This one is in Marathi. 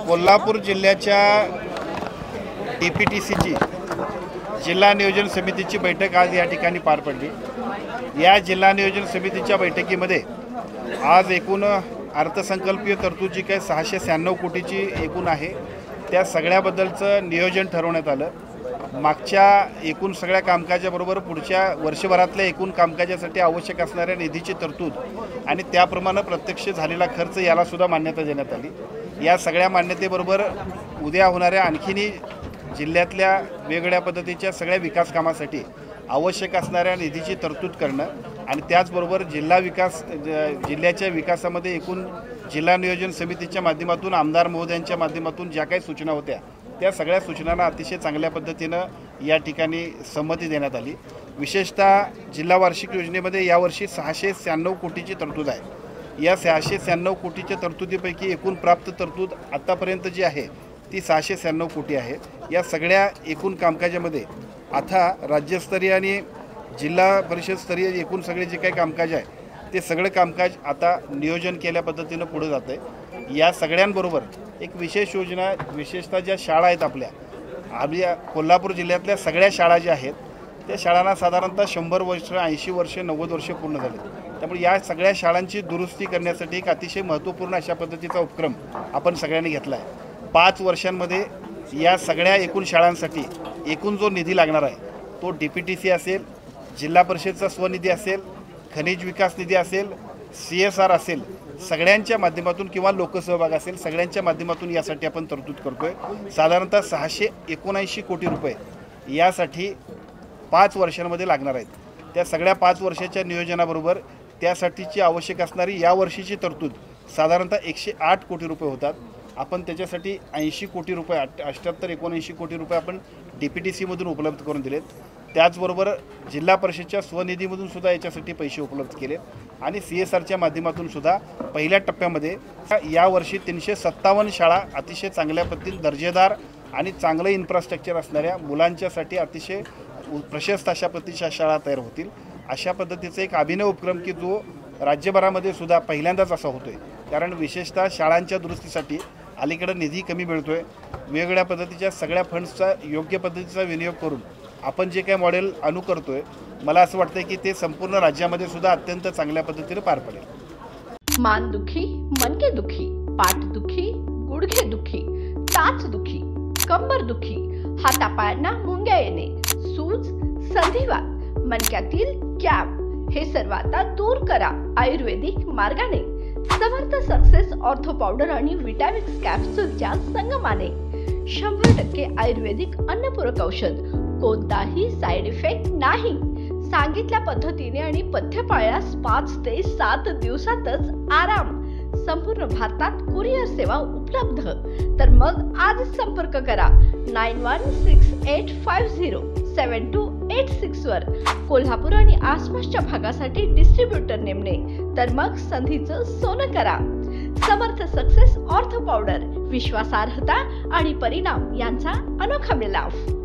कोल्हापूर जिल्ह्याच्या DPTCची जिल्हा नियोजन समितीची बैठक आज या ठिकाणी पार पडली। या जिल्हा नियोजन समितीच्या बैठकीमध्ये आज एकूण अर्थसंकल्पीय तरतूद जी काही 696 कोटीची एकूण आहे त्या सगळ्याबद्दलचं नियोजन ठरवण्यात आलं। मागच्या एकूण सगळ्या कामकाजाबरोबर पुढच्या वर्षभरातल्या एकूण कामकाजासाठी आवश्यक असणाऱ्या निधीची तरतूद आणि त्याप्रमाणे प्रत्यक्ष झालेला खर्च याला सुद्धा मान्यता देण्यात आली। या सगळ्या मान्यतेबरोबर उद्या होणाऱ्या आणखीनही जिल्ह्यातल्या वेगवेगळ्या पद्धतीच्या सगळ्या विकास कामासाठी आवश्यक असणाऱ्या निधीची तरतूद करणं आणि त्याचबरोबर जिल्ह्याच्या विकासामध्ये एकूण जिल्हा नियोजन समितीच्या माध्यमातून आमदार महोदयांच्या माध्यमातून ज्या काही सूचना होत्या त्या सगळ्या सूचनांना अतिशय चांगल्या पद्धतीनं या ठिकाणी संमती देण्यात आली। विशेषतः जिल्हा वार्षिक योजनेमध्ये यावर्षी 696 कोटीची तरतूद आहे। या 696 कोटीच्या तरतुदीपैकी एकूण प्राप्त तरतूद आतापर्यंत जी आहे ती 696 कोटी आहे। या सगळ्या एकूण कामकाजामध्ये आता राज्यस्तरीय आणि जिल्हा परिषद स्तरीय एकूण सगळे जे काही कामकाज आहे ते सगळं कामकाज आता नियोजन केल्या पद्धतीनं पुढे जातं आहे। या सगळ्यांबरोबर एक विशेष योजना विशेषतः ज्या शाळा आहेत आपल्या कोल्हापूर जिल्ह्यातल्या सगळ्या शाळा ज्या आहेत त्या शाळांना साधारणतः 100 वर्ष 80 वर्ष 90 वर्ष पूर्ण झाले। त्यामुळे या सगळ्या शाळांची दुरुस्ती करण्यासाठी एक अतिशय महत्त्वपूर्ण अशा पद्धतीचा उपक्रम आपण सगळ्यांनी घेतला आहे। 5 वर्षांमध्ये या सगळ्या एकूण शाळांसाठी एकूण जो निधी लागणार आहे तो DPTC असेल, जिल्हा परिषदचा स्वनिधी असेल, खनिज विकास निधी असेल, CSR असेल, सगळ्यांच्या माध्यमातून किंवा लोकसहभाग असेल सगळ्यांच्या माध्यमातून यासाठी आपण तरतूद करतोय। साधारणतः 679 कोटी रुपये यासाठी 5 वर्षांमध्ये लागणार आहेत। त्या सगळ्या 5 वर्षाच्या नियोजनाबरोबर त्यासाठीची आवश्यक असणारी या वर्षीची तरतूद साधारणतः 108 कोटी रुपये होतात। आपण त्याच्यासाठी 80 कोटी रुपये 78-79 कोटी रुपये आपण DPTC मधून उपलब्ध करून दिलेत। त्याचबरोबर जिल्हा परिषदच्या स्वनिधीमधून सुद्धा याच्यासाठी पैसे उपलब्ध केले आणि CSRच्या माध्यमातून सुद्धा पहिल्या टप्प्यामध्ये यावर्षी 357 शाळा अतिशय चांगल्या पद्धतीने दर्जेदार आणि चांगलं इन्फ्रास्ट्रक्चर असणाऱ्या मुलांच्यासाठी अतिशय प्रशस्त अशा पद्धतीच्या शाळा तयार होतील। अशा पद्धतीचा एक अभिनव उपक्रम की जो राज्यभरामध्ये सुद्धा पहिल्यांदाच असा होतोय। कारण विशेषतः शाळांच्या दुरुस्तीसाठी अलीकडे निधी कमी मिळतोय। वेगवेगळ्या पद्धतीच्या सगळ्या फंड्सचा योग्य पद्धतीचा विनियोग करून आपण जे काही मॉडेल अनुकरतोय मला असं वाटतंय की ते संपूर्ण राज्यामध्ये सुद्धा अत्यंत चांगल्या पद्धतीने पार पडेल। मानदुखी, मणकेदुखी, पाठदुखी, गुडघेदुखी, टाचदुखी, कंबरदुखी, हातापायांना मुंग्या येणे, सूज, संधिवात, मणक्यातील कॅप हे सर्व आता दूर करा आयुर्वेदिक मार्गाने। समर्थ सक्सेस ऑर्थो पावडर आणि विटामिक्स कॅप्सूलच्या संगमाने 100% आयुर्वेदिक अन्नपूरक औषध, कोणताही साइड इफेक्ट नाही। सांगितल्या पद्धतीने आणि पथ्य पाळल्यास 5 ते 7 दिवसातच आराम। संपूर्ण भारतात कुरिअर सेवा उपलब्ध। तर मग आज संपर्क करा 9168507286 वर। कोल्हापूर आणि आसपासच्या भागासाठी डिस्ट्रीब्युटर नेमणे तर मग संधीचं सोनं करा। समर्थ सक्सेस ऑर्थो पावडर, विश्वासार्हता आणि परिणाम यांचा अनोखा मिलाफ।